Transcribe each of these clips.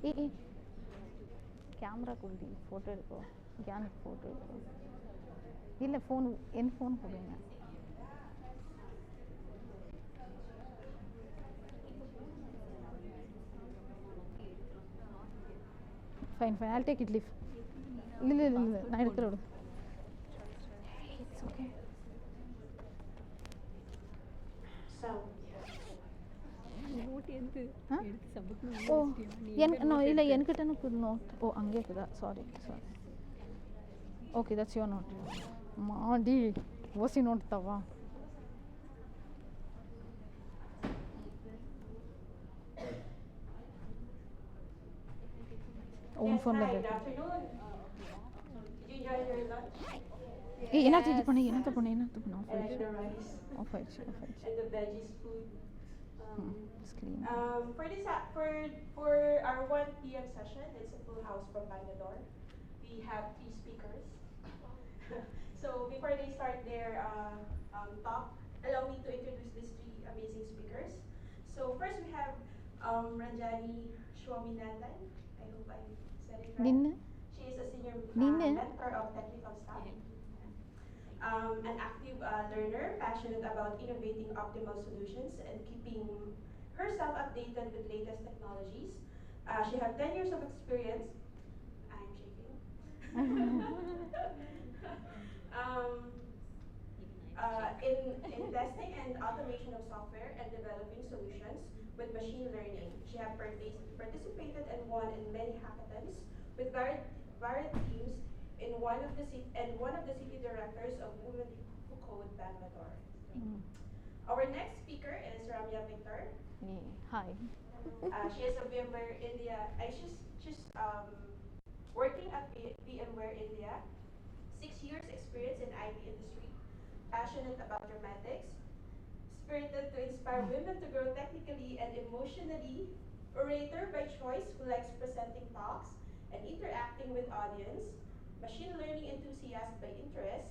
ஏய் கேமரா குடி ஃபோட்டோ எடுக்கோ எனக்கு ஃபோட்டோ எடுக்கோ இல்லை ஃபோன் என் ஃபோன் கொடுங்க fine fine I'll take it leave இல்லை நான் எடுத்துகிற விடு இட்ஸ் ஓகே ஓ இல்லை என்கிட்ட எனக்கு நோட் ஓ அங்கே இருக்குதா sorry okay that's your note மாடி ஓசி நோட் தவா ஓன் ஃபோனில் என்னத்தை இது பண்ண ஆஃப் ஆயிடுச்சு screen. For our 1 p.m. session, it's a full house from Bangalore. We have 3 speakers. So before they start their talk, allow me to introduce these 3 amazing speakers. So first we have Ranjani Swaminathan. I hope I said it right. She is a senior mentor of technical staff. An active learner, passionate about innovating optimal solutions and keeping herself updated with latest technologies. She has 10 years of experience. I'm shaking. In testing and automation of software and developing solutions with machine learning. She has participated and won in many hackathons with varied teams in one of the city directors of Women Who Code Bangalore. Our next speaker is Ramya Victor. Hi. She is a VMware India. She's working at VMware India. 6 years experience in IT industry. Passionate about dramatics. Spirited to inspire women to grow technically and emotionally. Orator by choice who likes presenting talks and interacting with audience. Machine learning enthusiast by interest,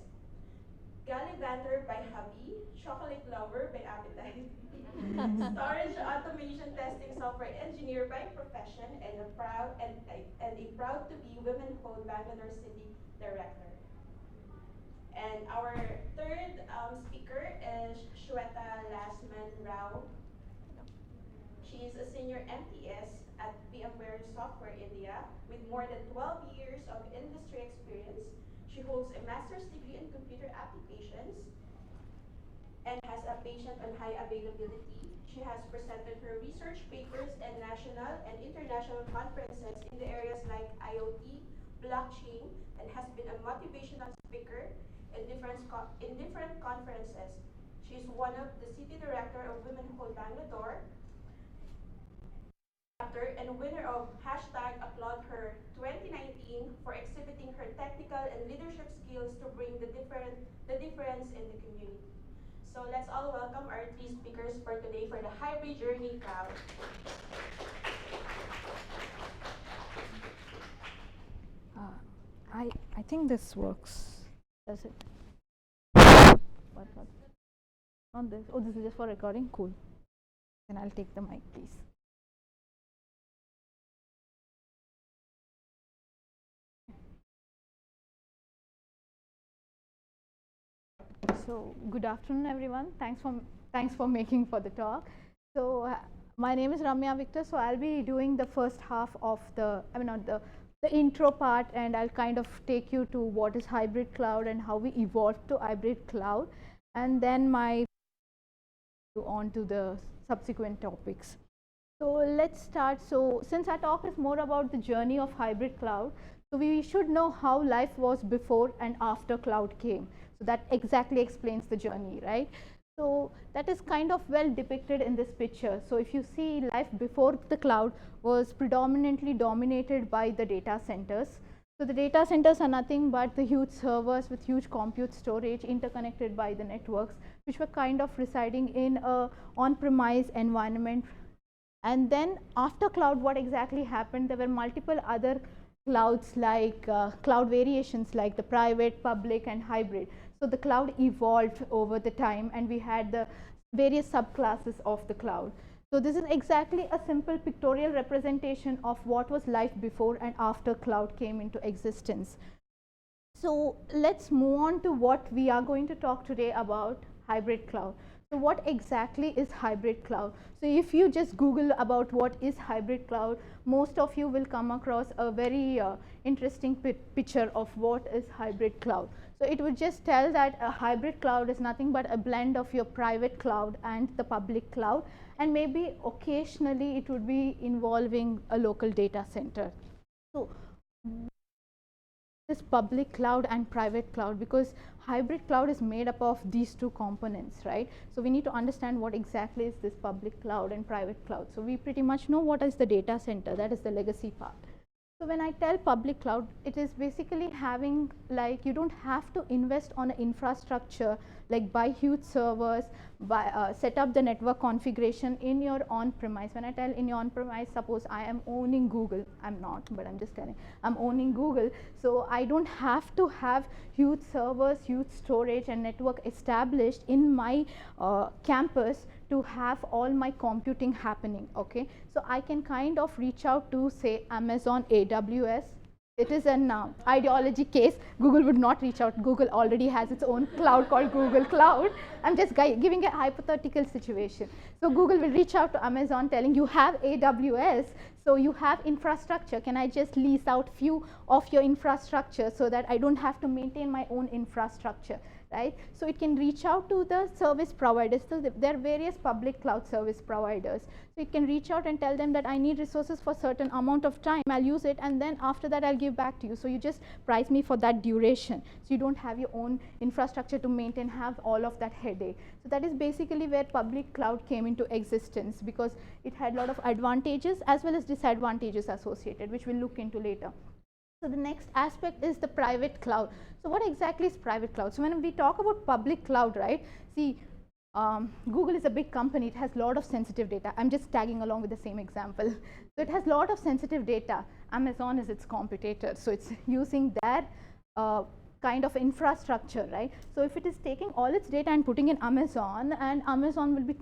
gallivanter by hobby, chocolate lover by appetite, storage automation testing software engineer by profession, and a proud to be Women Hold Bangalore City Director. And our third speaker is Shwetha Lakshman Rao. She is a senior MTS at VMware Software India with more than 12 years of industry experience. She holds a master's degree in computer applications and has a passion on high availability. She has presented her research papers at national and international conferences in the areas like IoT, blockchain, and has been a motivational speaker in different conferences. She is one of the city director of Women Hold Bangalore and winner of #ApplaudHer 2019 for exhibiting her technical and leadership skills to bring the difference in the community. So let's all welcome our 3 speakers for today for the Hybrid Journey crowd. I think this works. Does it? What? On this? Oh, this is just for recording? Cool. Then I'll take the mic, please. So good afternoon, everyone. Thanks for making for the talk. So my name is Ramya Victor. So I'll be doing the first half of the intro part, and I'll kind of take you to what is hybrid cloud and how we evolved to hybrid cloud, and then on to the subsequent topics. So let's start. So since our talk is more about the journey of hybrid cloud, so we should know how life was before and after cloud came. So that exactly explains the journey, right? So that is kind of well depicted in this picture. So if you see, life before the cloud was predominantly dominated by the data centers. So the data centers are nothing but the huge servers with huge compute storage interconnected by the networks, which were kind of residing in a on-premise environment. And then after cloud, what exactly happened? There were multiple other clouds, like cloud variations like the private, public, and hybrid. So the cloud evolved over the time, and we had the various subclasses of the cloud. So this is exactly a simple pictorial representation of what was life before and after cloud came into existence. So let's move on to what we are going to talk today about, hybrid cloud. So what exactly is hybrid cloud? So if you just Google about what is hybrid cloud, most of you will come across a very interesting picture of what is hybrid cloud. So it would just tell that a hybrid cloud is nothing but a blend of your private cloud and the public cloud, and maybe occasionally it would be involving a local data center. So this public cloud and private cloud, because hybrid cloud is made up of these two components, right? So we need to understand what exactly is this public cloud and private cloud. So we pretty much know what is the data center, that is the legacy part. So when I tell public cloud, it is basically having, like, you don't have to invest on an infrastructure, like buy huge servers, set up the network configuration in your on-premise. When I tell in your on-premise, suppose I am owning Google, I'm not, but I'm just telling, I'm owning Google, so I don't have to have huge servers, huge storage and network established in my campus to have all my computing happening, okay? So I can kind of reach out to, say, Amazon AWS. It is an ideology case. Google would not reach out. Google already has its own cloud called Google Cloud. I'm just giving a hypothetical situation. So Google will reach out to Amazon telling, you have AWS, so you have infrastructure. Can I just lease out few of your infrastructure so that I don't have to maintain my own infrastructure? Right? So it can reach out to the service providers. So there are various public cloud service providers. So it can reach out and tell them that I need resources for certain amount of time, I'll use it, and then after that I'll give back to you. So you just price me for that duration. So you don't have your own infrastructure to maintain, have all of that headache. So that is basically where public cloud came into existence, because it had a lot of advantages as well as disadvantages associated, which we'll look into later. So the next aspect is the private cloud. So what exactly is private cloud? So when we talk about public cloud, right? See, Google is a big company. It has a lot of sensitive data. I'm just tagging along with the same example. So it has a lot of sensitive data. Amazon is its competitor. So it's using their kind of infrastructure, right? So if it is taking all its data and putting in Amazon, and Amazon will be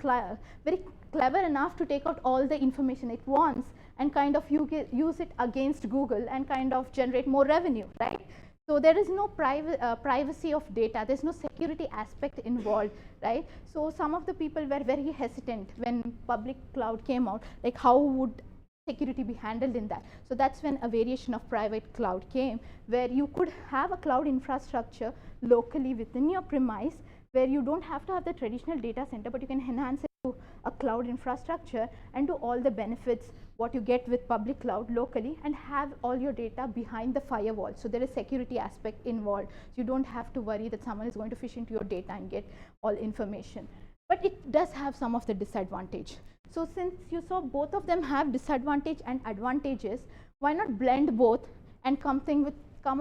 very clever enough to take out all the information it wants and kind of use it against Google and kind of generate more revenue, right? So there is no privacy of data. There's no security aspect involved, right? So some of the people were very hesitant when public cloud came out, like how would security be handled in that? So that's when a variation of private cloud came, where you could have a cloud infrastructure locally within your premise, where you don't have to have the traditional data center, but you can enhance it to a cloud infrastructure and do all the benefits what you get with public cloud locally, and have all your data behind the firewall. So there is security aspect involved. So you don't have to worry that someone is going to fish into your data and get all information. But it does have some of the disadvantage. So since you saw both of them have disadvantage and advantages, why not blend both and come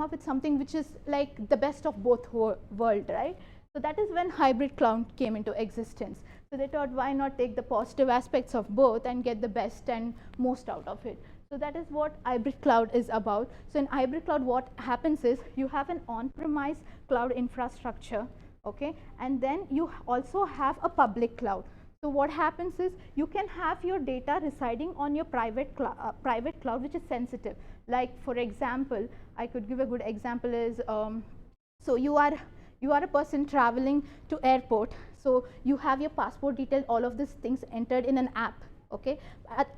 up with something which is like the best of both world, right? So that is when hybrid cloud came into existence. So they thought, why not take the positive aspects of both and get the best and most out of it? So that is what hybrid cloud is about. So in hybrid cloud, what happens is you have an on-premise cloud infrastructure, okay, and then you also have a public cloud. So what happens is you can have your data residing on your private cloud, which is sensitive. Like, for example, I could give a good example is, so you are a person traveling to airport. So you have your passport details, all of these things entered in an app, okay?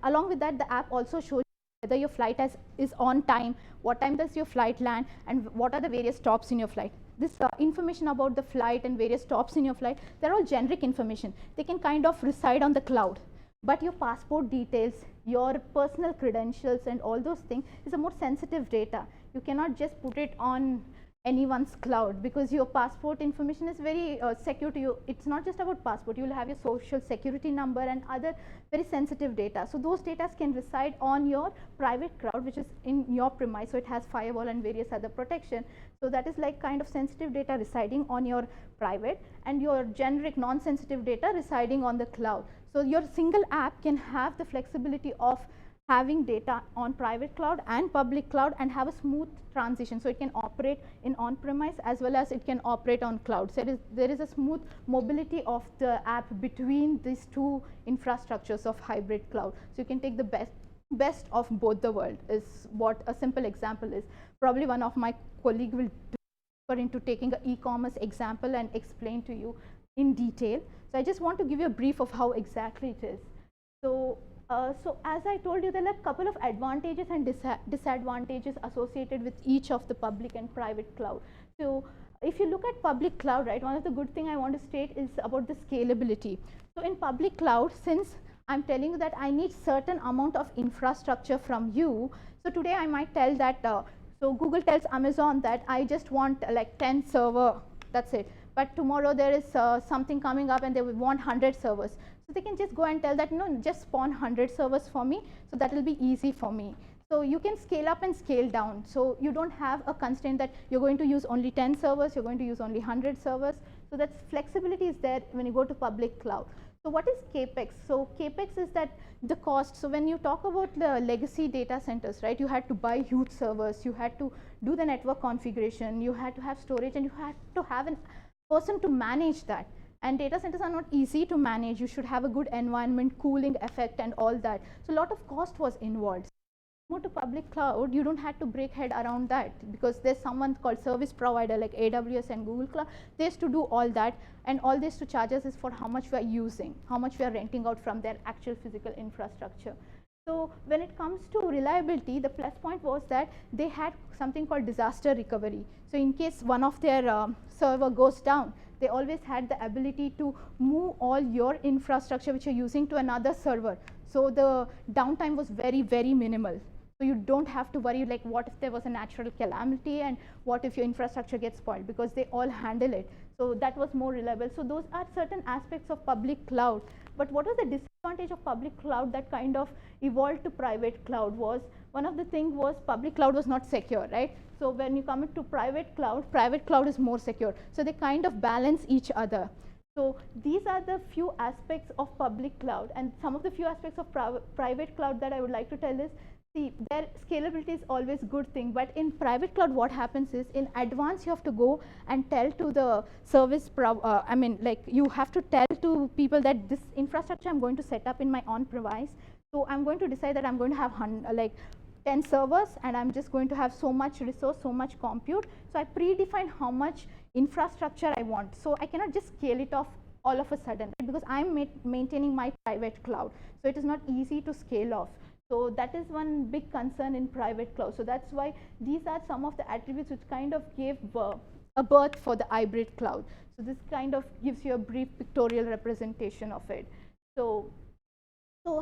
Along with that, the app also shows whether your flight is on time, what time does your flight land, and what are the various stops in your flight. This information about the flight and various stops in your flight, they're all generic information. They can kind of reside on the cloud. But your passport details, your personal credentials, and all those things is a more sensitive data. You cannot just put it on anyone's cloud, because your passport information is very secure to you. It's not just about passport. You will have your social security number and other very sensitive data. So those data can reside on your private cloud, which is in your premise. So it has firewall and various other protection. So that is like kind of sensitive data residing on your private, and your generic non-sensitive data residing on the cloud. So your single app can have the flexibility of having data on private cloud and public cloud and have a smooth transition, so it can operate in on-premise as well as it can operate on cloud. So there is a smooth mobility of the app between these two infrastructures of hybrid cloud. So you can take the best of both the world is what a simple example is. Probably one of my colleague will do into taking an e-commerce example and explain to you in detail. So I just want to give you a brief of how exactly it is. So as I told you, there are a couple of advantages and disadvantages associated with each of the public and private cloud. So if you look at public cloud, right, one of the good thing I want to state is about the scalability. So in public cloud, since I'm telling you that I need certain amount of infrastructure from you, so today I might tell that, so Google tells Amazon that I just want like 10 server, that's it. But tomorrow there is something coming up and they will want 100 servers. So they can just go and tell that, no, just spawn 100 servers for me, so that will be easy for me. So you can scale up and scale down. So you don't have a constraint that you're going to use only 10 servers, you're going to use only 100 servers. So that flexibility is there when you go to public cloud. So what is CAPEX? So CAPEX is that the cost. So when you talk about the legacy data centers, right, you had to buy huge servers, you had to do the network configuration, you had to have storage, and you had to have a person to manage that. And data centers are not easy to manage. You should have a good environment, cooling effect and all that. So a lot of cost was involved. Move to public cloud, you don't have to break head around that, because there's someone called service provider like AWS and Google Cloud. They used to do all that, and all this to charge us is for how much we are using, how much we are renting out from their actual physical infrastructure. So when it comes to reliability, the plus point was that they had something called disaster recovery. So in case one of their server goes down, they always had the ability to move all your infrastructure which you're using to another server. So the downtime was very, very minimal. So you don't have to worry like what if there was a natural calamity and what if your infrastructure gets spoiled, because they all handle it. So that was more reliable. So those are certain aspects of public cloud. But what was the disadvantage of public cloud that kind of evolved to private cloud was, one of the things was public cloud was not secure, right? So when you come into private cloud is more secure. So they kind of balance each other. So these are the few aspects of public cloud, and some of the few aspects of private cloud that I would like to tell is, see, their scalability is always a good thing, but in private cloud what happens is, in advance you have to go and tell to the service, I mean like you have to tell to people that this infrastructure I'm going to set up in my on-premise. So I'm going to decide that I'm going to have like 10 servers, and I'm just going to have so much resource, so much compute. So I predefine how much infrastructure I want. So I cannot just scale it off all of a sudden, right? Because I'm maintaining my private cloud. So it is not easy to scale off. So that is one big concern in private cloud. So that's why these are some of the attributes which kind of gave a birth for the hybrid cloud. So this kind of gives you a brief pictorial representation of it. So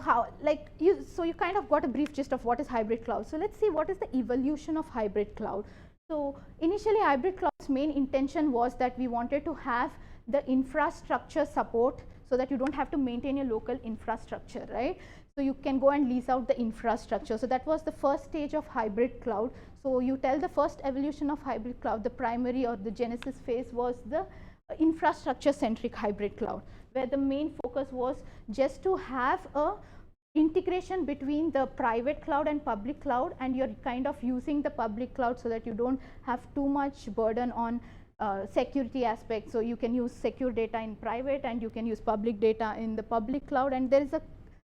how, like you kind of got a brief gist of what is hybrid cloud. So let's see what is the evolution of hybrid cloud. So initially hybrid cloud's main intention was that we wanted to have the infrastructure support so that you don't have to maintain your local infrastructure, right? So you can go and lease out the infrastructure. So that was the first stage of hybrid cloud. So you tell the first evolution of hybrid cloud, the primary or the genesis phase was the infrastructure centric hybrid cloud, where the main focus was just to have a integration between the private cloud and public cloud, and you're kind of using the public cloud so that you don't have too much burden on security aspects. So you can use secure data in private and you can use public data in the public cloud, and there is a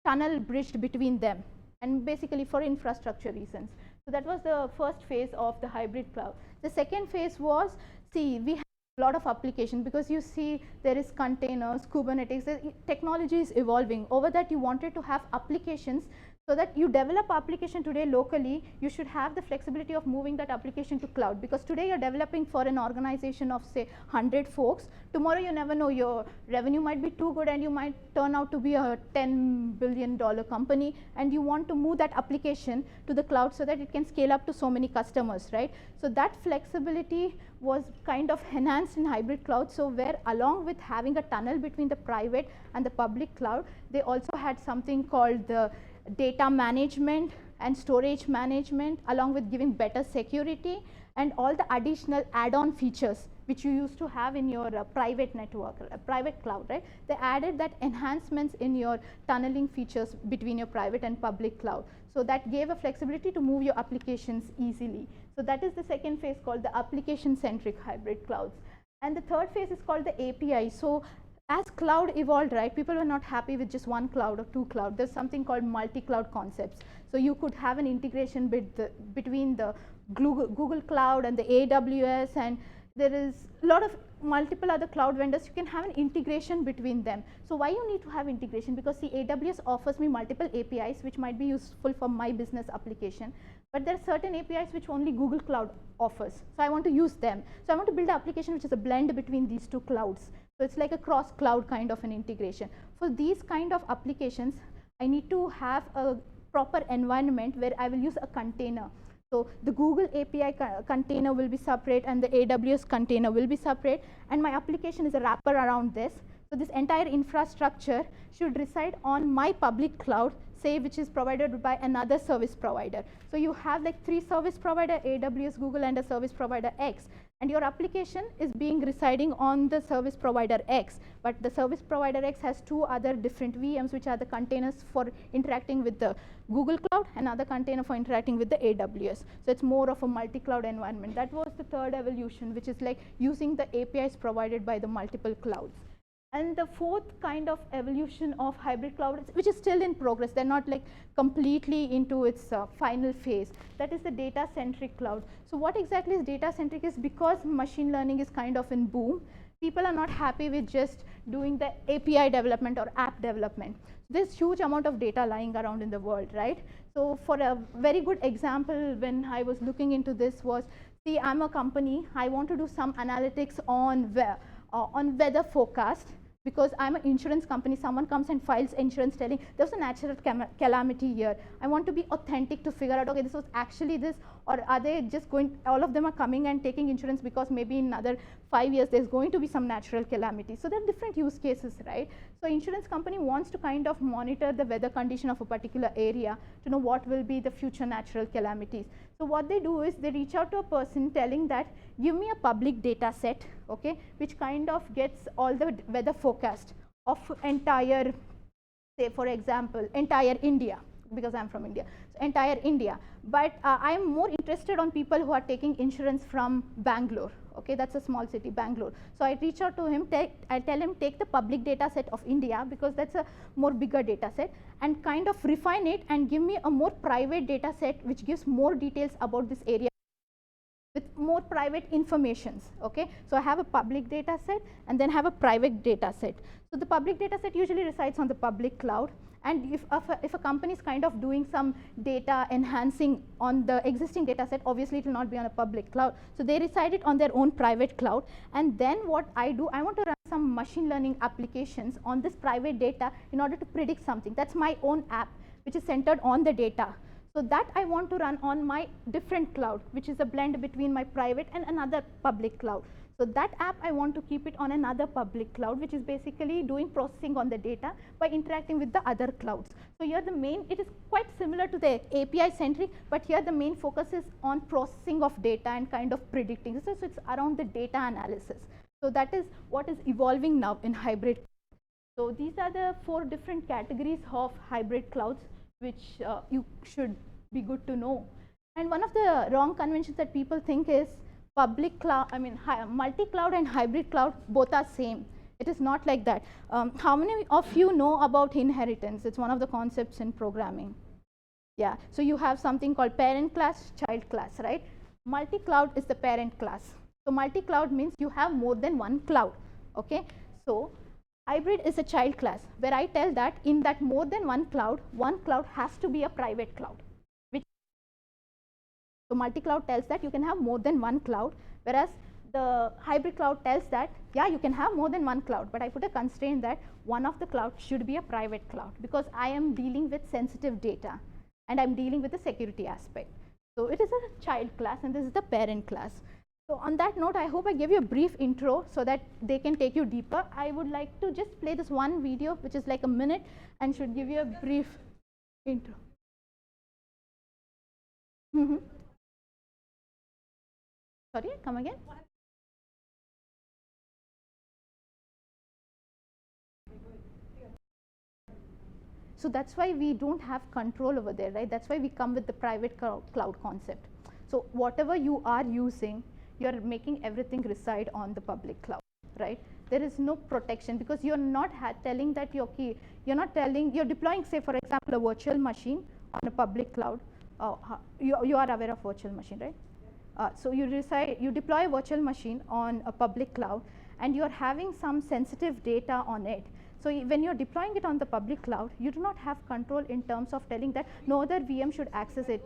tunnel bridged between them, and basically for infrastructure reasons. So that was the first phase of the hybrid cloud. The second phase was, see, we have a lot of applications, because you see there is containers, Kubernetes, the technology is evolving. Over that you wanted to have applications, so that you develop application today locally, you should have the flexibility of moving that application to cloud, because today you're developing for an organization of say 100 folks. Tomorrow you never know, your revenue might be too good and you might turn out to be a $10 billion company, and you want to move that application to the cloud so that it can scale up to so many customers, right? So that flexibility was kind of enhanced in hybrid cloud. So where along with having a tunnel between the private and the public cloud, they also had something called the data management, and storage management, along with giving better security and all the additional add-on features which you used to have in your private network, private cloud, right? They added that enhancements in your tunneling features between your private and public cloud. So that gave a flexibility to move your applications easily. So that is the second phase called the application-centric hybrid clouds. And the third phase is called the API. So as cloud evolved, right, people were not happy with just one cloud or two cloud. There's something called multi-cloud concepts. So you could have an integration between the Google Cloud and the AWS, and there is a lot of multiple other cloud vendors. You can have an integration between them. So why you need to have integration? Because see, AWS offers me multiple APIs which might be useful for my business application, but there are certain APIs which only Google Cloud offers. So I want to use them. So I want to build an application which is a blend between these two clouds. So it's like a cross-cloud kind of an integration. For these kind of applications, I need to have a proper environment where I will use a container. So the Google API container will be separate and the AWS container will be separate, and my application is a wrapper around this. So this entire infrastructure should reside on my public cloud, say, which is provided by another service provider. So you have like 3 service provider, AWS, Google, and a service provider X, and your application is being residing on the service provider X, but the service provider X has 2 other different VMs which are the containers for interacting with the Google Cloud, another container for interacting with the AWS. So it's more of a multi-cloud environment. That was the third evolution, which is like using the APIs provided by the multiple clouds. And the fourth kind of evolution of hybrid cloud, which is still in progress, they're not like completely into its final phase, that is the data-centric cloud. So what exactly is data-centric is because machine learning is kind of in boom, people are not happy with just doing the API development or app development. There's huge amount of data lying around in the world, right? So for a very good example, when I was looking into this was, see, I'm a company, I want to do some analytics on weather forecast. Because I'm an insurance company, someone comes and files insurance telling there's a natural calamity here. I want to be authentic to figure out, okay, this was actually this, or are they just going, all of them are coming and taking insurance because maybe in another 5 years there's going to be some natural calamity. So there are different use cases, right? So insurance company wants to kind of monitor the weather condition of a particular area to know what will be the future natural calamities. So what they do is they reach out to a person telling that, give me a public data set, okay, which kind of gets all the weather forecast of entire, say for example, entire India, because I'm from India, so entire India. But I'm more interested on people who are taking insurance from Bangalore, okay, that's a small city, Bangalore. So I reach out to him, I tell him take the public data set of India, because that's a more bigger data set, and kind of refine it and give me a more private data set which gives more details about this area with more private informations, okay. So I have a public data set and then have a private data set. So the public data set usually resides on the public cloud, and if a company is kind of doing some data enhancing on the existing data set, obviously it will not be on a public cloud. So they reside it on their own private cloud, and then what I do, I want to run some machine learning applications on this private data in order to predict something. That's my own app which is centered on the data. So that I want to run on my different cloud, which is a blend between my private and another public cloud. So that app I want to keep it on another public cloud, which is basically doing processing on the data by interacting with the other clouds. So here the main, it is quite similar to the API centric, but here the main focus is on processing of data and kind of predicting. So it's around the data analysis. So that is what is evolving now in hybrid. So these are the 4 different categories of hybrid clouds, which you should be good to know. And one of the wrong conventions that people think is public cloud, I mean multi-cloud and hybrid cloud both are same. It is not like that. How many of you know about inheritance? It's one of the concepts in programming. Yeah, so you have something called parent class, child class, right? Multi-cloud is the parent class. So multi-cloud means you have more than one cloud, okay? So hybrid is a child class where I tell that in that more than one cloud has to be a private cloud. So multi-cloud tells that you can have more than one cloud, whereas the hybrid cloud tells that, yeah, you can have more than one cloud, but I put a constraint that one of the clouds should be a private cloud, because I am dealing with sensitive data and I'm dealing with the security aspect. So it is a child class and this is the parent class. So on that note, I hope I gave you a brief intro so that they can take you deeper. I would like to just play this one video, which is like a minute and should give you a brief intro. Mm-hmm. Sorry, come again. So that's why we don't have control over there, right? That's why we come with the private cloud concept. So whatever you are using, you're making everything reside on the public cloud, right? There is no protection because you're not telling that you're not telling, you're deploying, say, for example, a virtual machine on a public cloud. You are aware of virtual machine, right? So you deploy a virtual machine on a public cloud and you're having some sensitive data on it. So when you're deploying it on the public cloud, you do not have control in terms of telling that no other VM should access it.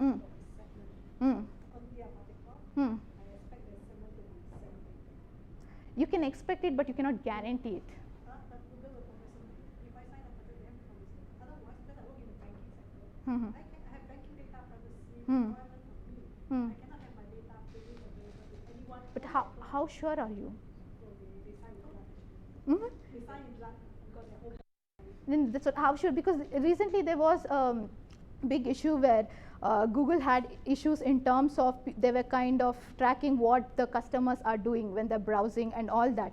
Mm. Mm. Mm. You can expect it, but you cannot guarantee it. Mm-hmm. Mm. Mm. But how sure are you? Mm-hmm. Then that's what, how sure? Because recently there was a big issue where Google had issues in terms of they were kind of tracking what the customers are doing when they're browsing and all that.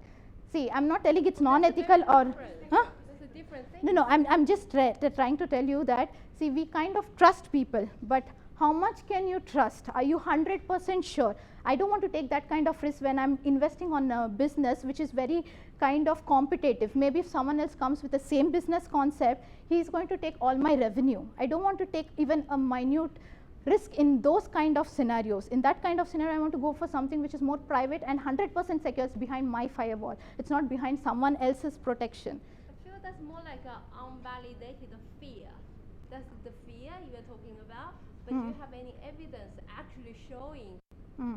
See, I'm not telling it's non-ethical or, huh? That's a different thing. No, I'm just trying to tell you that, see, we kind of trust people, but how much can you trust? Are you 100% sure? I don't want to take that kind of risk when I'm investing on a business which is very kind of competitive. Maybe if someone else comes with the same business concept, he's going to take all my revenue. I don't want to take even a minute risk in those kind of scenarios. In that kind of scenario, I want to go for something which is more private and 100% secure. It's behind my firewall. It's not behind someone else's protection. I feel that's more like an unvalidated fear. That's the fear you are talking about. But do you have any evidence actually showing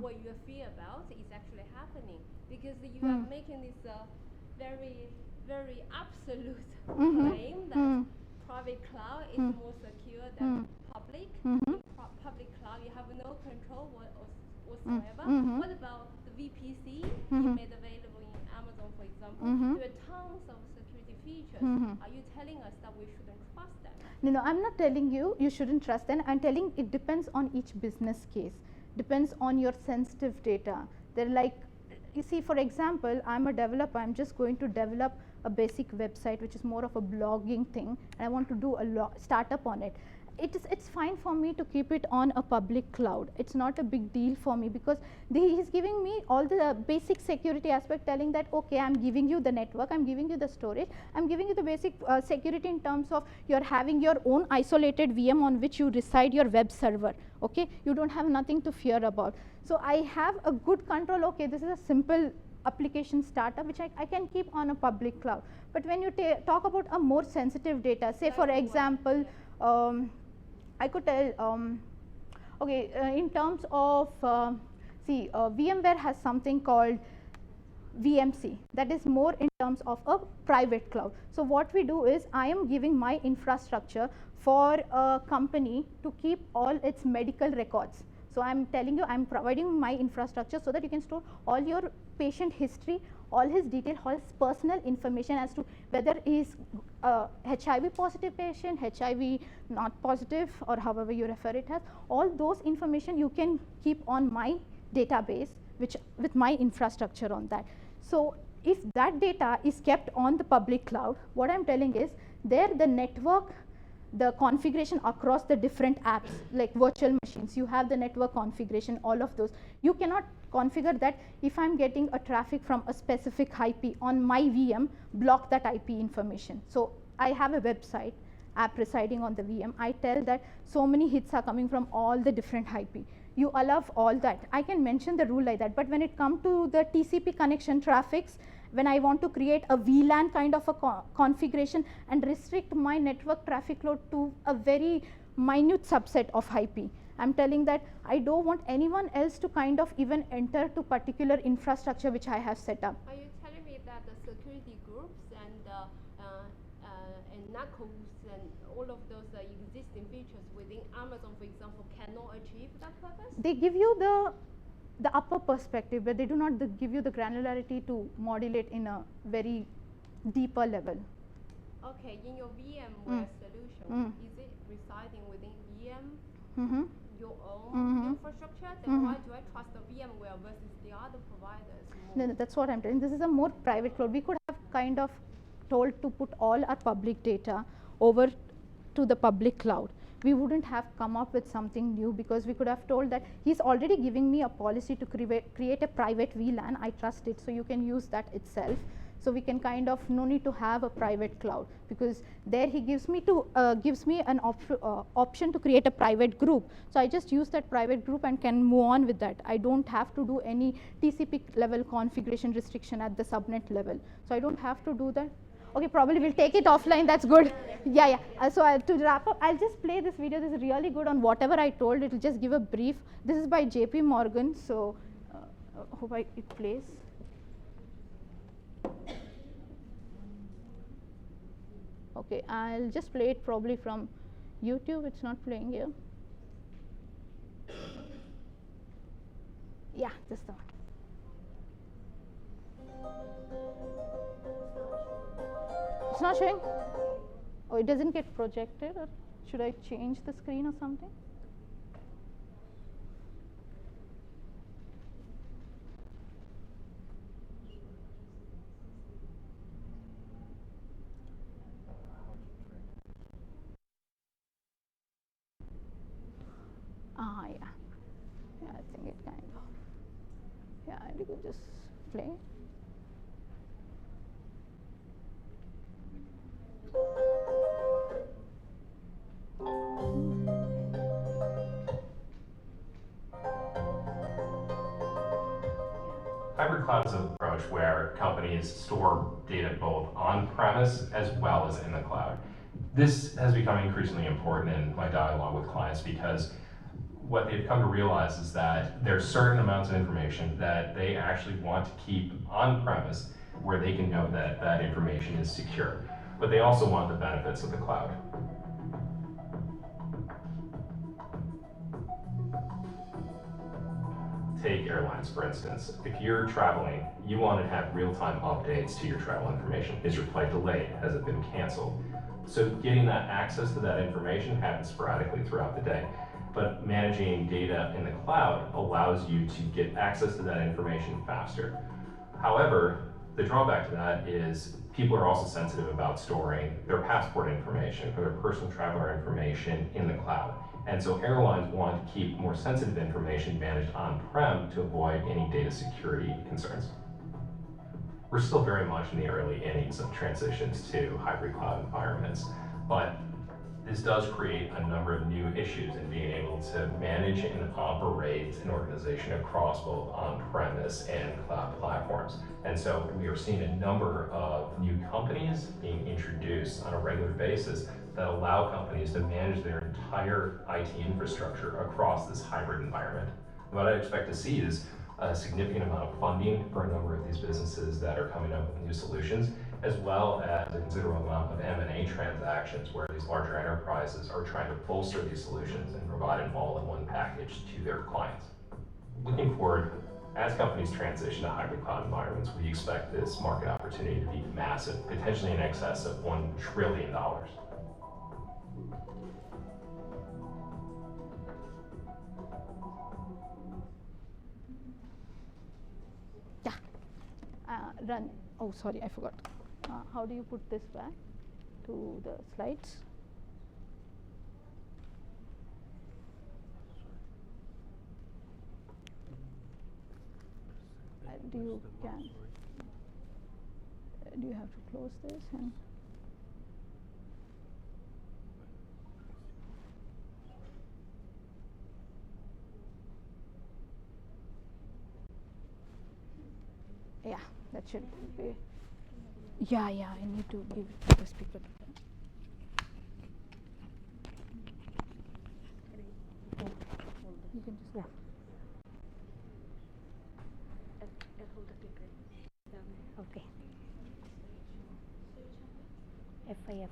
what you fear about is actually happening? Because you are making this very, very absolute claim that private cloud is more secure than public. In public cloud, you have no control whatsoever. What about the VPC you made available in Amazon, for example? There are tons of security features. Are you telling us that we shouldn't trust them? No, I'm not telling you shouldn't trust them. I'm telling it depends on each business case, depends on your sensitive data. They're like, you see, for example, I'm a developer, I'm just going to develop a basic website which is more of a blogging thing, and I want to do a startup on it. It's fine for me to keep it on a public cloud. It's not a big deal for me because he's giving me all the basic security aspect, telling that okay, I'm giving you the network, I'm giving you the storage, I'm giving you the basic security in terms of you're having your own isolated VM on which you reside your web server. Okay, you don't have nothing to fear about. So I have a good control. Okay, this is a simple application startup which I can keep on a public cloud. But when you talk about a more sensitive data, say for example, I could tell, okay, in terms of, see, VMware has something called VMC, that is more in terms of a private cloud. So what we do is I am giving my infrastructure for a company to keep all its medical records. So I'm telling you, I'm providing my infrastructure so that you can store all your patient history, all his detail, all his personal information as to whether he is HIV positive patient, HIV not positive, or however you refer it as. All those information you can keep on my database, which with my infrastructure on that. So if that data is kept on the public cloud, what I'm telling is there the network, the configuration across the different apps like virtual machines, you have the network configuration, all of those. You cannot configure that if I'm getting a traffic from a specific IP on my VM, block that IP information. So I have a website app residing on the VM. I tell that so many hits are coming from all the different IP. You allow all that. I can mention the rule like that. But when it comes to the TCP connection traffics, when I want to create a VLAN kind of a configuration and restrict my network traffic load to a very minute subset of IP, I'm telling that I don't want anyone else to kind of even enter to particular infrastructure which I have set up. Are you telling me that the security groups and knuckles and all of those existing features within Amazon, for example, cannot achieve that purpose? They give you the upper perspective, but they do not give you the granularity to modulate in a very deeper level. Okay, in your VMware solution, is it residing within your own infrastructure, then why do I trust the VMware versus the other providers more? No, that's what I'm telling. This is a more private cloud. We could have kind of told to put all our public data over to the public cloud. We wouldn't have come up with something new, because we could have told that he's already giving me a policy to create a private VLAN. I trust it, so you can use that itself. So we can kind of no need to have a private cloud, because there he gives me an option to create a private group. So I just use that private group and can move on with that. I don't have to do any TCP level configuration restriction at the subnet level. So I don't have to do that. Okay, probably we'll take it offline. That's good. Yeah. So to wrap up, I'll just play this video. This is really good on whatever I told. It will just give a brief. This is by JP Morgan. So hope it plays. Okay, I'll just play it probably from YouTube. It's not playing here. Yeah, just the one. It's not showing? Oh, it doesn't get projected, or should I change the screen or something? Yeah, I think it kind of, yeah, you could just play. Hybrid cloud is an approach where companies store data both on-premise as well as in the cloud. This has become increasingly important in my dialogue with clients, because what they've come to realize is that there's certain amounts of information that they actually want to keep on-premise, where they can know that that information is secure. But they also want the benefits of the cloud. Take airlines, for instance. If you're traveling, you want to have real-time updates to your travel information. Is your flight delayed? Has it been canceled? So getting that access to that information happens sporadically throughout the day. But managing data in the cloud allows you to get access to that information faster. However, the drawback to that is people are also sensitive about storing their passport information or their personal traveler information in the cloud. And so airlines want to keep more sensitive information managed on-prem to avoid any data security concerns. We're still very much in the early innings of transitions to hybrid cloud environments, but this does create a number of new issues in being able to manage and operate an organization across both on-premise and cloud platforms. And so we are seeing a number of new companies being introduced on a regular basis that allow companies to manage their entire IT infrastructure across this hybrid environment. What I expect to see is a significant amount of funding for a number of these businesses that are coming up with new solutions, as well as a considerable amount of M&A transactions where these larger enterprises are trying to bolster these solutions and provide an all-in-one package to their clients. Looking forward, as companies transition to hybrid cloud environments, we expect this market opportunity to be massive, potentially in excess of $1 trillion. Run. Oh, sorry, I forgot. How do you put this back to the slides? Do you have to close this and? Yeah, that should be. Yeah, I need to give it to the speaker. You can just. Yeah. Okay. FI.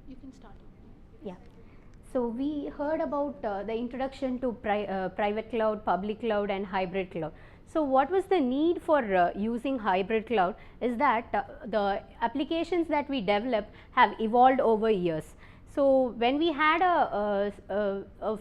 You can start. Yeah. So we heard about the introduction to private cloud, public cloud and hybrid cloud. So what was the need for using hybrid cloud is that the applications that we develop have evolved over years. So when we had a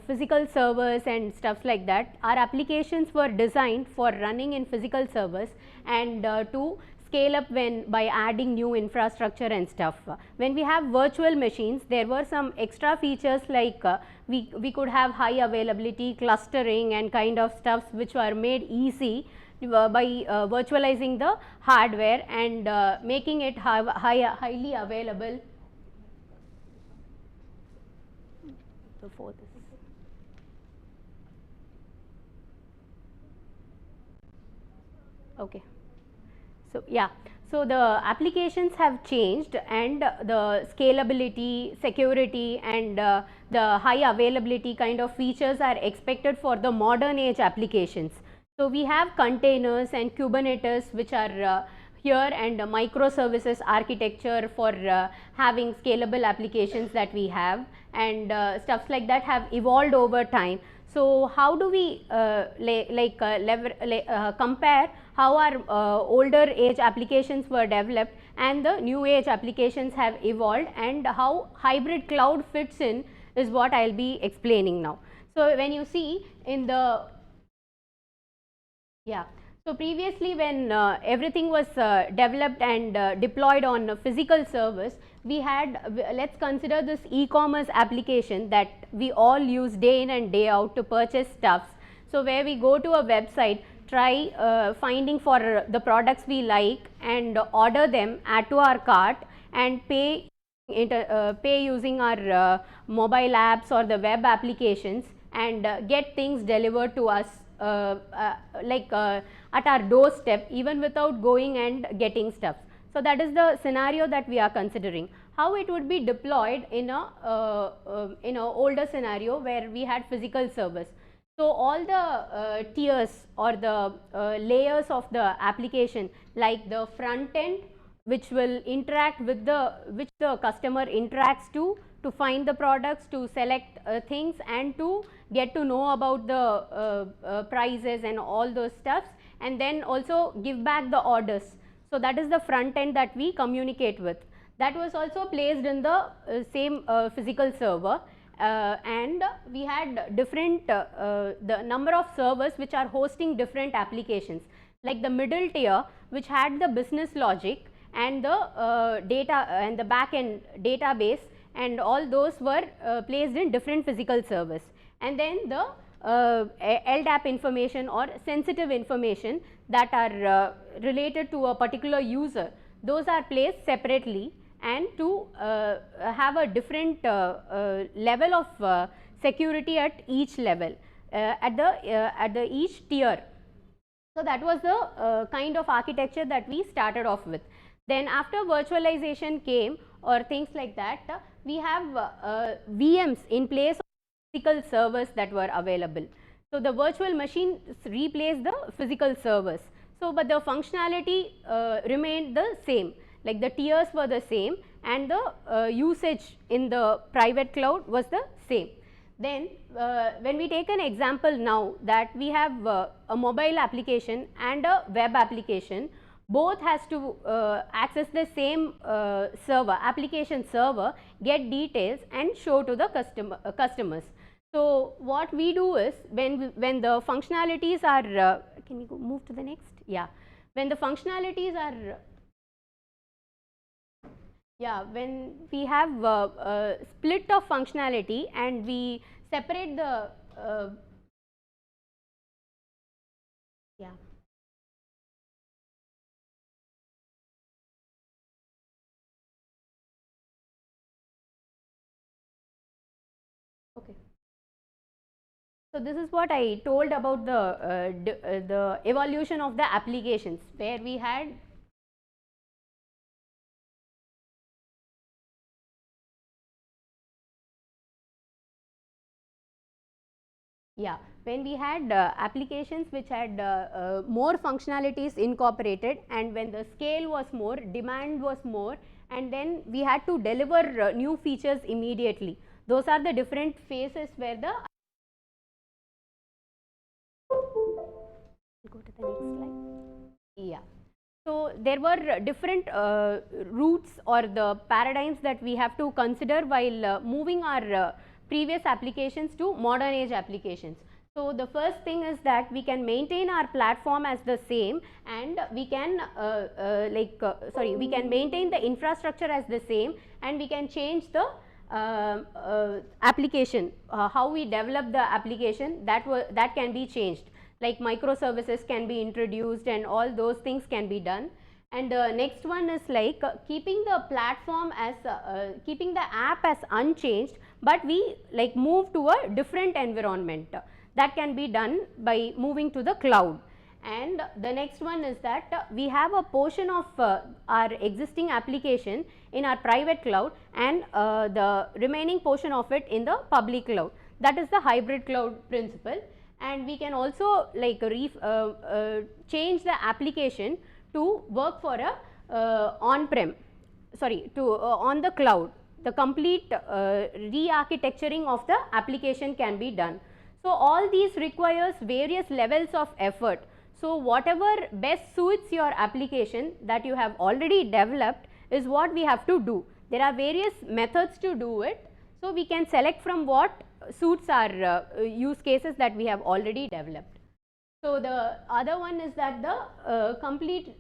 physical servers and stuff like that, our applications were designed for running in physical servers and to scale up when by adding new infrastructure and stuff. When we have virtual machines, there were some extra features like we could have high availability, clustering and kind of stuffs which were made easy by virtualizing the hardware and making it highly available. Before this. Okay. So yeah, so the applications have changed and the scalability, security and the high availability kind of features are expected for the modern age applications. So we have containers and Kubernetes which are here and microservices architecture for having scalable applications that we have and stuffs like that have evolved over time. So how do we compare how our older age applications were developed and the new age applications have evolved and how hybrid cloud fits in is what I will be explaining now. So when you see in the so previously when everything was developed and deployed on physical servers, we had, let's consider this e-commerce application that we all use day in and day out to purchase stuffs. So where we go to a website, try finding for the products we like and order them, add to our cart and pay using our mobile apps or the web applications and get things delivered to us at our doorstep even without going and getting stuff. So that is the scenario that we are considering. How it would be deployed in a older scenario where we had physical servers. So all the tiers or the layers of the application like the front end which will interact with which the customer interacts to find the products, to select things and to get to know about the prices and all those stuffs and then also give back the orders. So that is the front end that we communicate with. That was also placed in the same physical server and we had different the number of servers which are hosting different applications like the middle tier which had the business logic and the data and the back end database and all those were placed in different physical servers. And then the LDAP information or sensitive information that are related to a particular user, those are placed separately and to have a different level of security at each level at the each tier. So that was the kind of architecture that we started off with. Then after virtualization came or things like that, we have VMs in place of physical servers that were available. So the virtual machine replaced the physical servers. So but the functionality remained the same, like the tiers were the same and the usage in the private cloud was the same. Then when we take an example now that we have a mobile application and a web application, both has to access the same application server, get details and show to the customers. So what we do is when the functionalities are can you go move to the next? Yeah, when the functionalities are when we have split of functionality and we separate the okay. So this is what I told about the evolution of the applications where we had when we had applications which had more functionalities incorporated and when the scale was more, demand was more and then we had to deliver new features immediately. Those are the different phases where the go to the next slide. Yeah. So there were different routes or the paradigms that we have to consider while moving our previous applications to modern age applications. So the first thing is that we can maintain our platform as the same, and we can we can maintain the infrastructure as the same, and we can change the application, how we develop the application, that can be changed, like microservices can be introduced and all those things can be done. And the next one is like keeping the platform as keeping the app as unchanged, but we like move to a different environment. That can be done by moving to the cloud. And the next one is that we have a portion of our existing application in our private cloud, and the remaining portion of it in the public cloud. That is the hybrid cloud principle. And we can also like change the application to work for a on-prem, on the cloud. The complete re-architecturing of the application can be done. So all these requires various levels of effort. So whatever best suits your application that you have already developed is what we have to do. There are various methods to do it. So we can select from what suits our use cases that we have already developed. So the other one is that the complete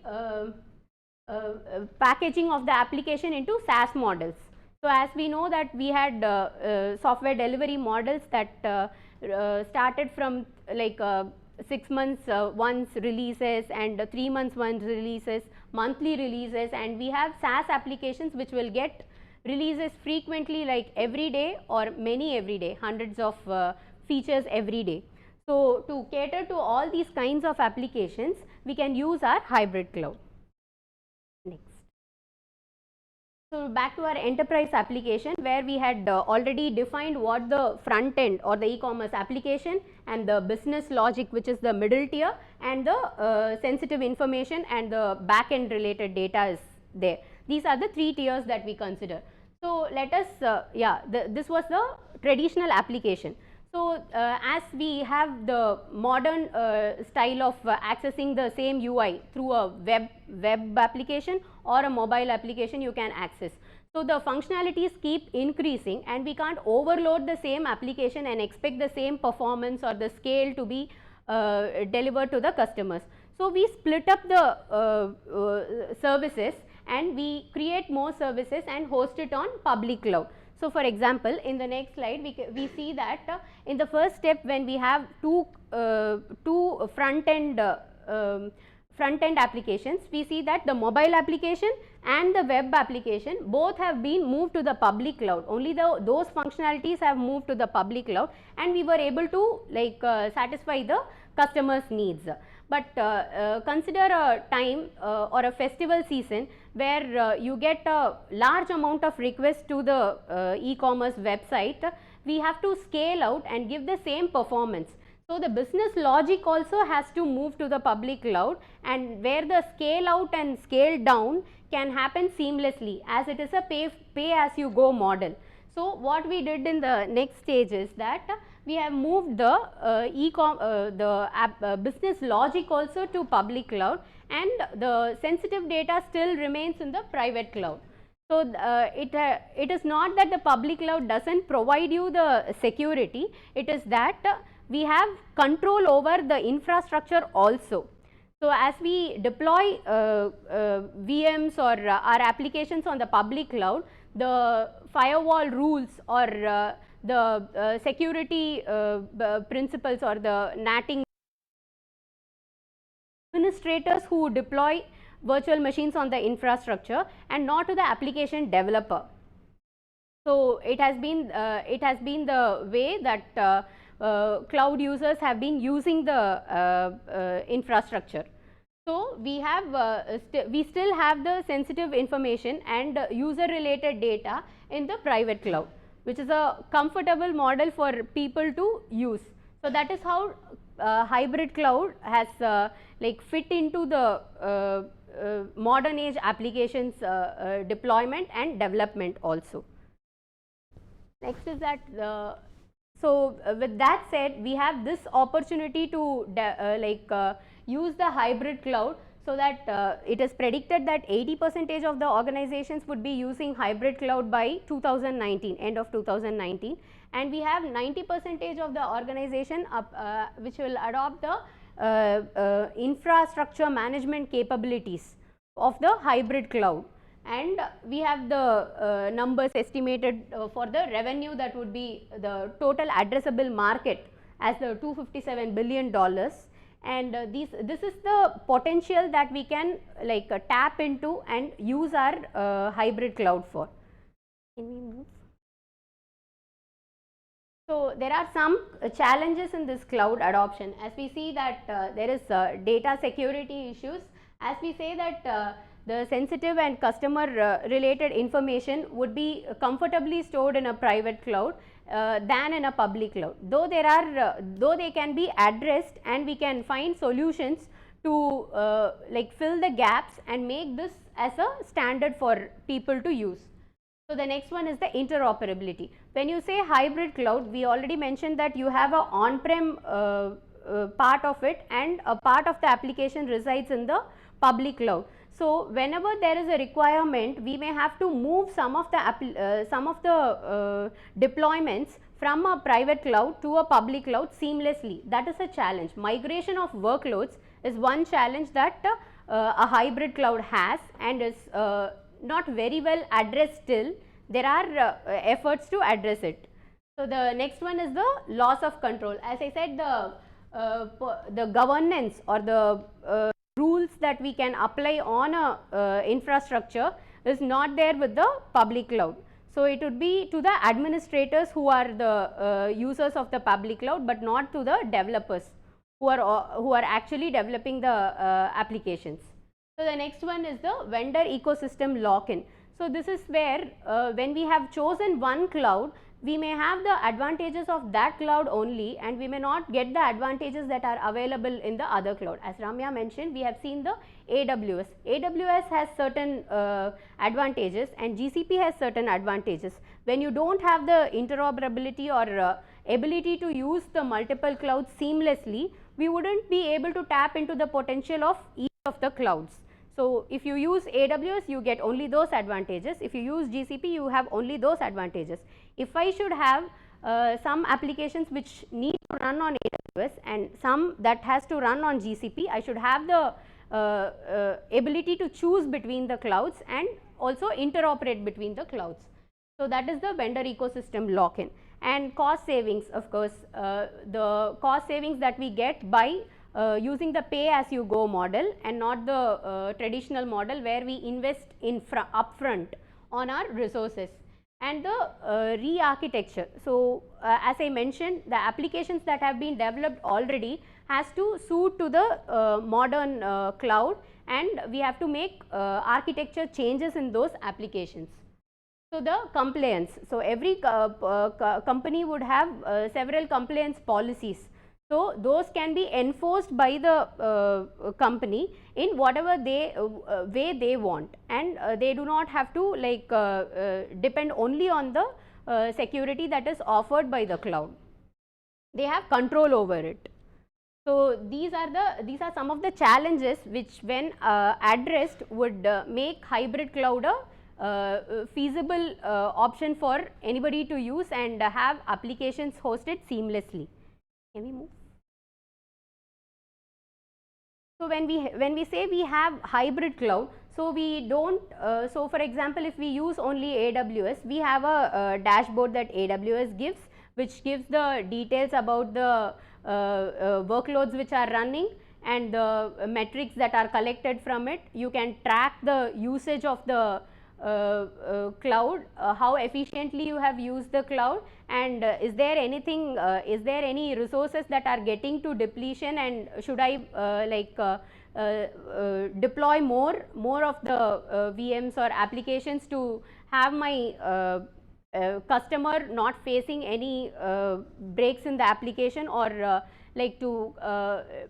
packaging of the application into SaaS models. So as we know that we had software delivery models that started from like 6 months once releases and 3 months once releases, monthly releases, and we have SaaS applications which will get releases frequently, like every day or many every day, hundreds of features every day. So to cater to all these kinds of applications, we can use our hybrid cloud. Next. So back to our enterprise application, where we had already defined what the front end or the e-commerce application, and the business logic, which is the middle tier, and the sensitive information and the back end related data is there. These are the 3 tiers that we consider. So let us this was the traditional application. So as we have the modern style of accessing the same UI through a web application or a mobile application, you can access. So the functionalities keep increasing, and we can't overload the same application and expect the same performance or the scale to be delivered to the customers. So we split up the services, and we create more services and host it on public cloud. So for example, in the next slide we see that in the first step, when we have two front end applications, we see that the mobile application and the web application both have been moved to the public cloud. Only those functionalities have moved to the public cloud, and we were able to like satisfy the customers' needs. But consider a time or a festival season where you get a large amount of requests to the e-commerce website. We have to scale out and give the same performance. So the business logic also has to move to the public cloud, and where the scale out and scale down can happen seamlessly, as it is a pay as you go model. So what we did in the next stage is that we have moved the business logic also to public cloud, and the sensitive data still remains in the private cloud. So it is not that the public cloud doesn't provide you the security, it is that we have control over the infrastructure also. So as we deploy VMs or our applications on the public cloud, the firewall rules or the security principles or the NATing administrators who deploy virtual machines on the infrastructure, and not to the application developer. So it has been the way that cloud users have been using the infrastructure. So we have we still have the sensitive information and user related data in the private cloud, which is a comfortable model for people to use. So that is how hybrid cloud has like fit into the modern age applications deployment and development also. Next is that so with that said, we have this opportunity to use the hybrid cloud, so that it is predicted that 80% of the organizations would be using hybrid cloud by 2019, end of 2019, and we have 90% of the organization which will adopt the infrastructure management capabilities of the hybrid cloud. And we have the numbers estimated for the revenue, that would be the total addressable market as the $257 billion, and this is the potential that we can like tap into and use our hybrid cloud for. Can we move? So there are some challenges in this cloud adoption, as we see that there is data security issues, as we say that the sensitive and customer related information would be comfortably stored in a private cloud than in a public cloud. Though there are though they can be addressed, and we can find solutions to like fill the gaps and make this as a standard for people to use. So the next one is the interoperability. When you say hybrid cloud, we already mentioned that you have a on-prem part of it, and a part of the application resides in the public cloud. So whenever there is a requirement, we may have to move some of the deployments from a private cloud to a public cloud seamlessly. That is a challenge. Migration of workloads is one challenge that a hybrid cloud has, and is not very well addressed still. There are efforts to address it. So the next one is the loss of control. As I said, the governance or the rules that we can apply on a infrastructure is not there with the public cloud. So it would be to the administrators who are the users of the public cloud, but not to the developers who are actually developing the applications. So the next one is the vendor ecosystem lock-in. So this is where when we have chosen one cloud, we may have the advantages of that cloud only, and we may not get the advantages that are available in the other cloud. As Ramya mentioned, we have seen the AWS. AWS has certain advantages, and GCP has certain advantages. When you don't have the interoperability or ability to use the multiple clouds seamlessly, we wouldn't be able to tap into the potential of each of the clouds. So if you use AWS, you get only those advantages. If you use GCP, you have only those advantages. If I should have some applications which need to run on AWS and some that has to run on GCP, I should have the ability to choose between the clouds and also interoperate between the clouds. So that is the vendor ecosystem lock-in. And cost savings, of course, the cost savings that we get by using the pay-as-you-go model, and not the traditional model where we invest in upfront on our resources. And the re-architecture. So as I mentioned, the applications that have been developed already has to suit to the modern cloud, and we have to make architecture changes in those applications. So the compliance. So every company would have several compliance policies. So those can be enforced by the company in whatever way they want, and they do not have to like depend only on the security that is offered by the cloud. They have control over it. So these are some of the challenges which, when addressed, would make hybrid cloud a feasible option for anybody to use and have applications hosted seamlessly. Can we move? So when we say we have hybrid cloud, so we don't, so for example, if we use only AWS, we have a dashboard that AWS gives, which gives the details about the workloads which are running and the metrics that are collected from it. You can track the usage of the cloud, how efficiently you have used the cloud, and is there anything, is there any resources that are getting to depletion, and should I deploy more of the VMs or applications to have my customer not facing any breaks in the application, or like to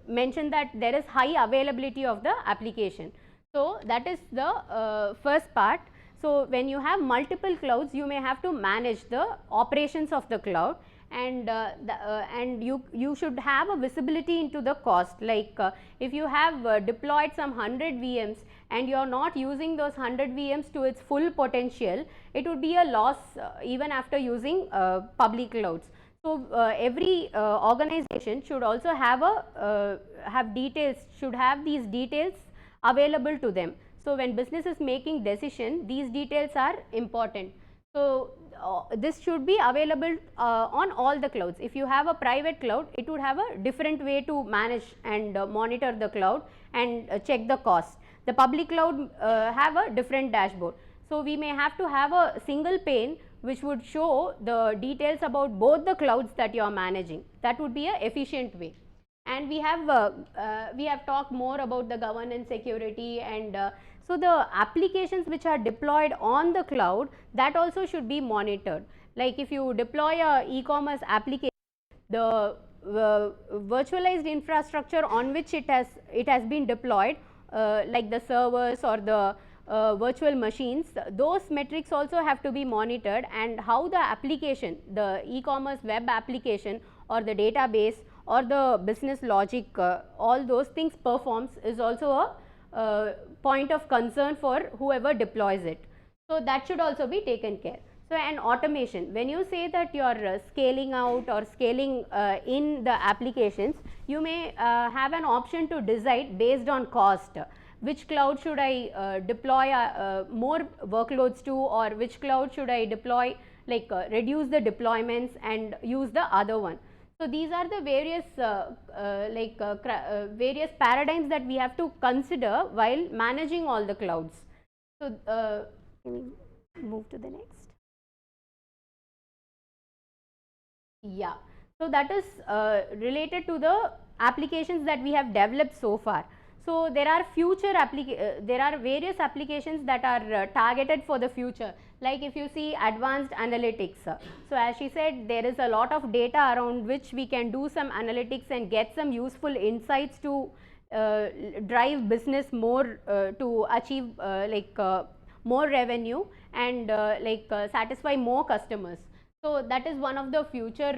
mention that there is high availability of the application. So that is the first part. So when you have multiple clouds, you may have to manage the operations of the cloud, and you should have a visibility into the cost. Like if you have deployed some 100 VMs and you are not using those 100 VMs to its full potential, it would be a loss even after using public clouds. So every organization should also have these details available to them. So when business is making decision, these details are important. So this should be available on all the clouds. If you have a private cloud, it would have a different way to manage and monitor the cloud and check the cost. The public cloud have a different dashboard. So we may have to have a single pane which would show the details about both the clouds that you are managing. That would be an efficient way. And we have talked more about the governance, security, and so the applications which are deployed on the cloud, that also should be monitored. Like if you deploy a e-commerce application, the virtualized infrastructure on which it has been deployed, like the servers or the virtual machines, those metrics also have to be monitored, and how the application, the e-commerce web application or the database or the business logic, all those things performs is also a point of concern for whoever deploys it. So that should also be taken care. So and automation, when you say that you are scaling out or scaling in the applications, you may have an option to decide based on cost. Which cloud should I deploy more workloads to, or which cloud should I deploy, like reduce the deployments and use the other one. So these are the various various paradigms that we have to consider while managing all the clouds. So can we move to the next? Yeah. So that is related to the applications that we have developed so far. So there are various applications that are targeted for the future. Like if you see advanced analytics, so as she said, there is a lot of data around which we can do some analytics and get some useful insights to drive business more to achieve more revenue and satisfy more customers. So that is one of the future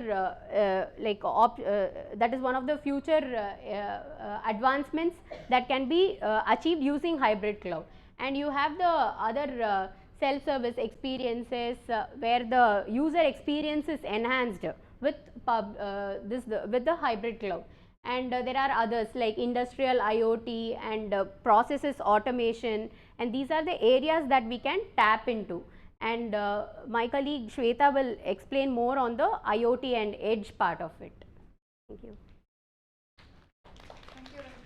advancements that can be achieved using hybrid cloud. And you have the other self-service experiences where the user experience is enhanced with with the hybrid cloud. And there are others like industrial IoT and processes automation, and these are the areas that we can tap into. And my colleague Shwetha will explain more on the IoT and edge part of it. Thank you. Thank you, Ranjani.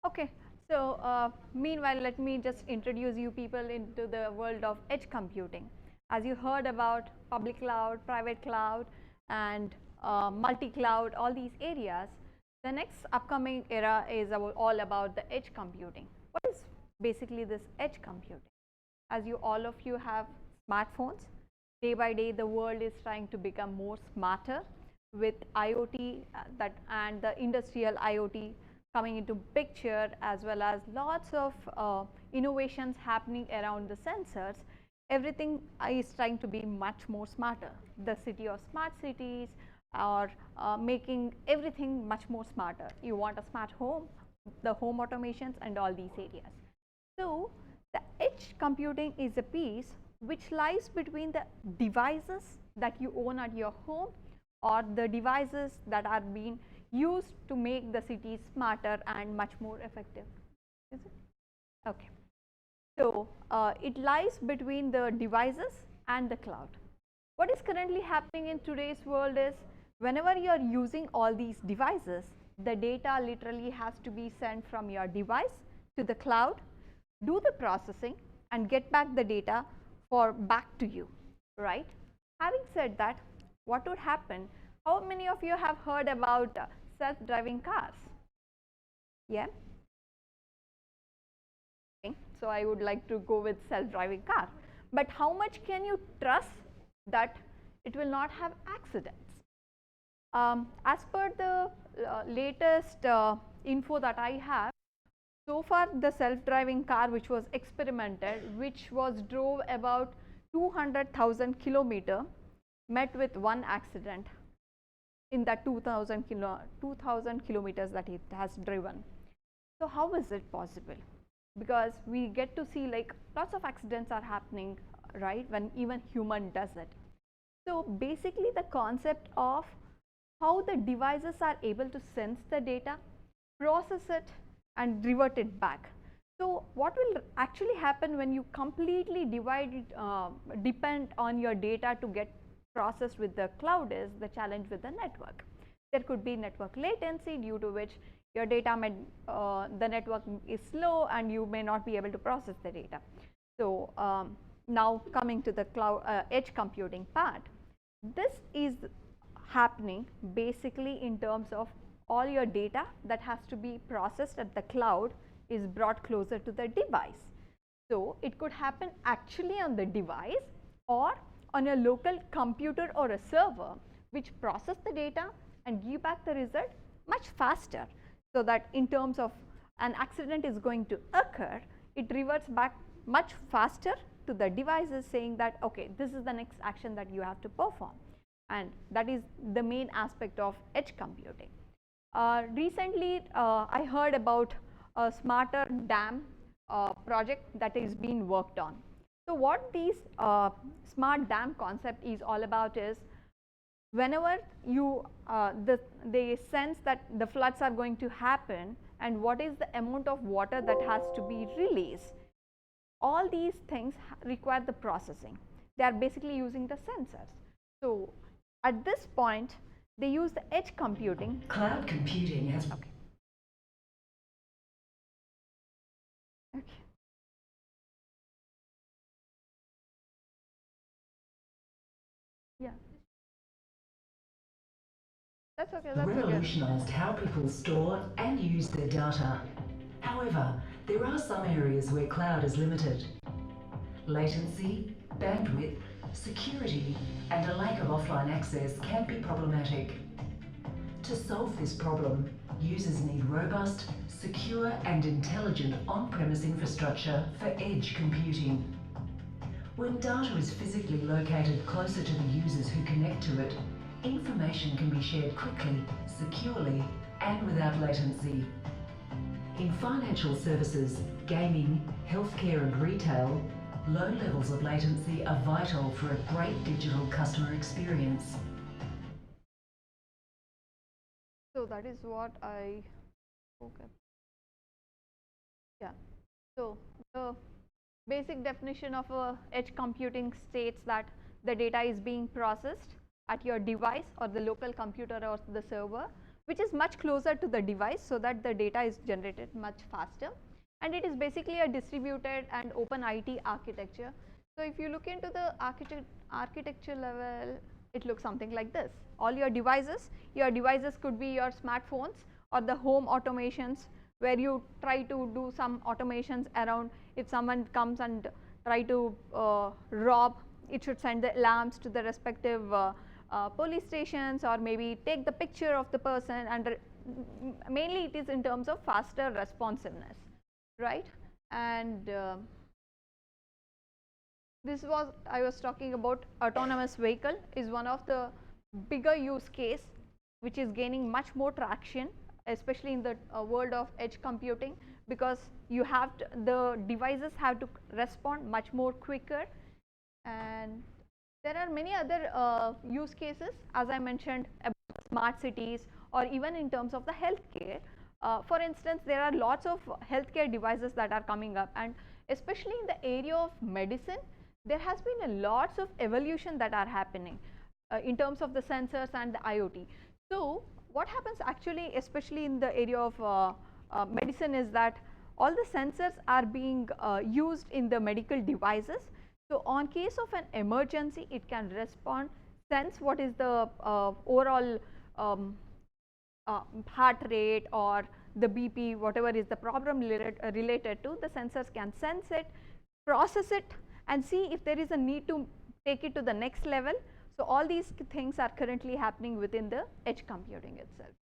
Okay, so meanwhile, let me just introduce you people into the world of edge computing. As you heard about public cloud, private cloud, and multi-cloud, all these areas, the next upcoming era is all about the edge computing. What is basically this edge computing? As all of you have smartphones, day by day the world is trying to become more smarter. with IoT and the industrial IoT coming into picture, as well as lots of innovations happening around the sensors, everything is trying to be much more smarter. The city of smart cities are making everything much more smarter. You want a smart home, the home automations and all these areas. So the edge computing is a piece which lies between the devices that you own at your home or the devices that are being used to make the cities smarter and much more effective. Is it? Okay. So it lies between the devices and the cloud. What is currently happening in today's world is, whenever you are using all these devices, the data literally has to be sent from your device to the cloud, do the processing and get back the data back to you, right? Having said that, what would happen? How many of you have heard about self-driving cars? Yeah. Okay. So I would like to go with self-driving car. But how much can you trust that it will not have accidents? As per the latest info that I have, so far the self-driving car which was experimented, which was drove about 200,000 kilometers, met with one accident in that 2,000 kilometers that it has driven. So how is it possible? Because we get to see like lots of accidents are happening, right, when even human does it. So basically the concept of how the devices are able to sense the data, process it and revert it back. So what will actually happen when you completely depend on your data to get processed with the cloud is the challenge with the network. There could be network latency, due to which your data the network is slow and you may not be able to process the data. So now coming to the cloud edge computing part, this is happening basically in terms of all your data that has to be processed at the cloud is brought closer to the device. So it could happen actually on the device or on a local computer or a server, which process the data and give back the result much faster, so that in terms of an accident is going to occur, it reverts back much faster to the devices, saying that okay, this is the next action that you have to perform, and that is the main aspect of edge computing. Recently I heard about a smarter dam project that is being worked on. So what these smart dam concept is all about is, whenever you they sense that the floods are going to happen and what is the amount of water that has to be released, all these things require the processing. They are basically using the sensors. So at this point they use the edge computing. Cloud computing has Okay. Yeah. That's okay. That's okay. revolutionized how people store and use their data. However, there are some areas where cloud is limited. Latency, bandwidth, security, and a lack of offline access can be problematic. To solve this problem, users need robust, secure, and intelligent on-premise infrastructure for edge computing. When data is physically located closer to the users who connect to it, information can be shared quickly, securely, and without latency. In financial services, gaming, healthcare and retail, low levels of latency are vital for a great digital customer experience. So that is what I spoke about. Yeah. So the basic definition of a edge computing states that the data is being processed at your device or the local computer or the server, which is much closer to the device, so that the data is generated much faster, and it is basically a distributed and open IT architecture. So if you look into the architecture level, it looks something like this. All your devices could be your smartphones or the home automations, where you try to do some automations around. If someone comes and try to rob, it should send the alarms to the respective police stations, or maybe take the picture of the person, and mainly it is in terms of faster responsiveness, right? And this was, I was talking about autonomous vehicle is one of the bigger use case which is gaining much more traction, especially in the world of edge computing, because you have to, the devices have to respond much more quicker. And there are many other use cases, as I mentioned, about smart cities, or even in terms of the healthcare. For instance, there are lots of healthcare devices that are coming up, and especially in the area of medicine, there has been a lots of evolution that are happening in terms of the sensors and the IoT. So what happens actually, especially in the area of medicine, is that all the sensors are being used in the medical devices. So on case of an emergency, it can respond, sense what is the overall heart rate or the BP, whatever is the problem related to, the sensors can sense it, process it, and see if there is a need to take it to the next level. So all these things are currently happening within the edge computing itself.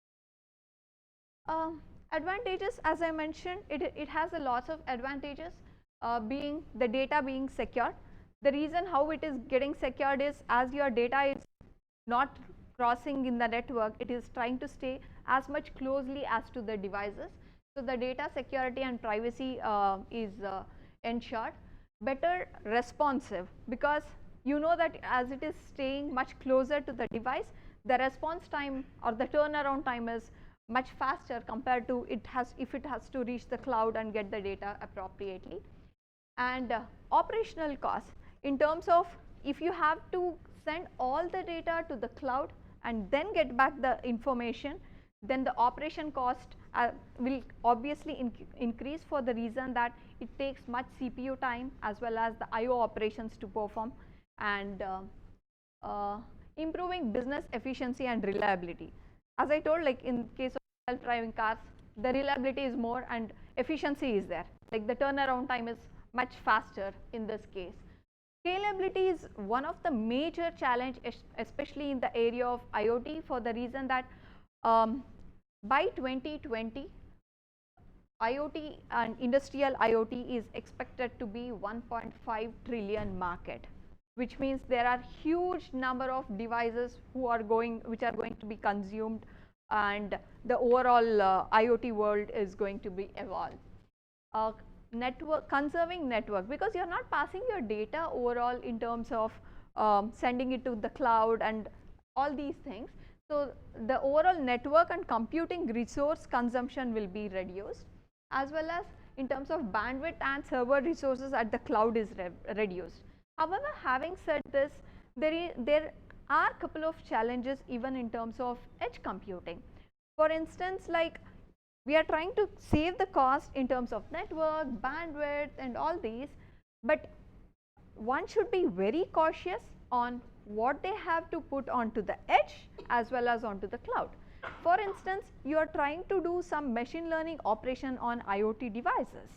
Advantages, as I mentioned, it has a lot of advantages, being the data being secured. The reason how it is getting secured is, as your data is not crossing in the network, it is trying to stay as much closely as to the devices. So the data security and privacy is ensured. Better responsive, because you know that as it is staying much closer to the device, the response time or the turnaround time is much faster compared to if it has to reach the cloud and get the data appropriately. And operational costs, in terms of if you have to send all the data to the cloud and then get back the information, then the operation cost will obviously increase, for the reason that it takes much CPU time as well as the IO operations to perform. And improving business efficiency and reliability. As I told, like in case of self-driving cars, the reliability is more and efficiency is there, like the turnaround time is much faster in this case. Scalability is one of the major challenge, especially in the area of IoT, for the reason that by 2020, IoT and industrial IoT is expected to be 1.5 trillion market, which means there are huge number of devices which are going to be consumed, and the overall IoT world is going to be evolved. Conserving network, because you are not passing your data overall in terms of sending it to the cloud and all these things. So the overall network and computing resource consumption will be reduced, as well as in terms of bandwidth and server resources at the cloud is reduced. However, having said this, there are a couple of challenges even in terms of edge computing. For instance, like we are trying to save the cost in terms of network, bandwidth, and all these, but one should be very cautious on what they have to put onto the edge as well as onto the cloud. For instance, you are trying to do some machine learning operation on IoT devices.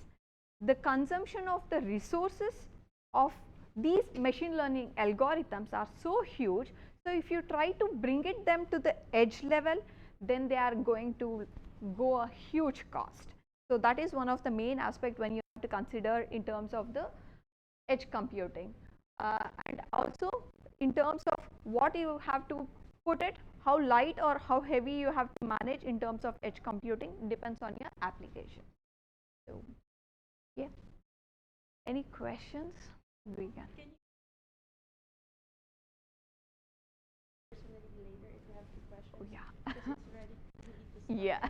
The consumption of the resources of these machine learning algorithms are so huge. So if you try to bring them to the edge level, then they are going to go a huge cost. So that is one of the main aspects when you have to consider in terms of the edge computing. And also in terms of what you have to put it, how light or how heavy you have to manage in terms of edge computing depends on your application. So yeah, any questions? We can. Later if you have questions. Oh, yeah. Yeah.